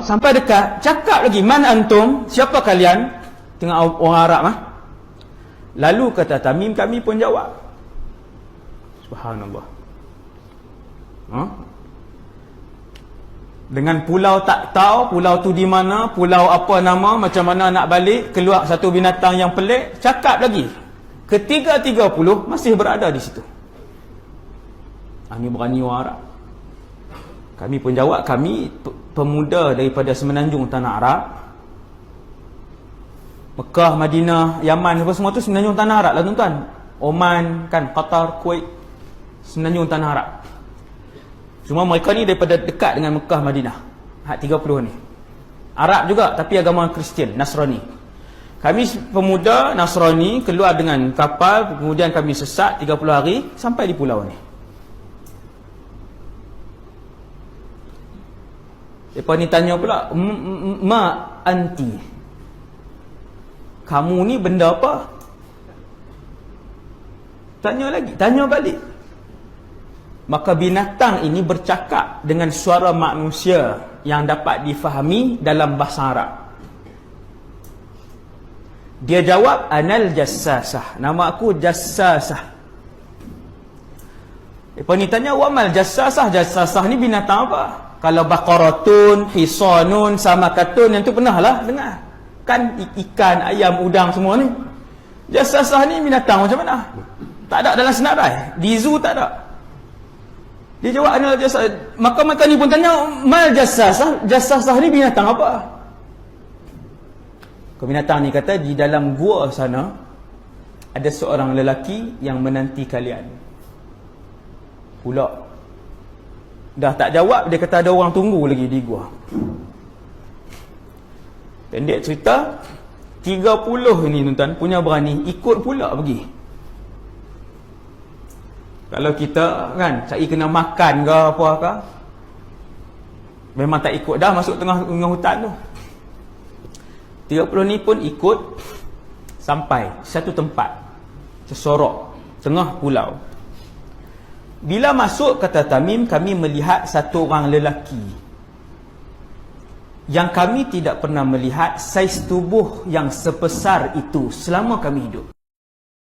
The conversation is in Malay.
sampai dekat, cakap lagi, man antum, siapa kalian? Tengah orang Arab Lalu kata Tamim, kami pun jawab. Subhanallah. Dengan pulau tak tahu, pulau tu di mana, pulau apa nama, macam mana nak balik, keluar satu binatang yang pelik, cakap lagi. Ketiga 30 masih berada di situ. Ini berani orang Arab. Kami pun jawab, kami pemuda daripada semenanjung tanah Arab. Mekah, Madinah, Yaman, semua tu semenanjung tanah Arab lah tuan-tuan. Oman, kan, Qatar, Kuwait, semenanjung tanah Arab. Semua mereka ni daripada dekat dengan Mekah, Madinah. Hak 30 ni. Arab juga, tapi agama Kristian, Nasrani. Kami pemuda Nasrani keluar dengan kapal, kemudian kami sesat 30 hari sampai di pulau ni. Mereka ni tanya pula, ma anti, kamu ni benda apa? Tanya lagi, tanya balik. Maka binatang ini bercakap dengan suara manusia yang dapat difahami dalam bahasa Arab. Dia jawab, anal jassasah, nama aku jassasah. Mereka ni tanya, wamal jassasah, jassasah ni binatang apa? Kalau baqaratun, hisanun, samakatun, yang tu pernah lah dengar. Kan ikan, ayam, udang semua ni. Jassasah ni binatang macam mana? Tak ada dalam senarai. Di zoo tak ada. Dia jawab, anal jassasah. Maka ni pun tanya, mal jassasah, jassasah ni binatang apa? Binatang ni kata, di dalam gua sana ada seorang lelaki yang menanti kalian. Pula dah tak jawab, dia kata ada orang tunggu lagi di gua. Pendek cerita, 30 ni tuan-tuan punya berani ikut pula pergi. Kalau kita kan cari kena makan ke apa ke, memang tak ikut dah masuk tengah hutan tu. 30 ni pun ikut sampai satu tempat sesorok tengah pulau. Bila masuk, kata Tamim, kami melihat satu orang lelaki yang kami tidak pernah melihat saiz tubuh yang sebesar itu selama kami hidup.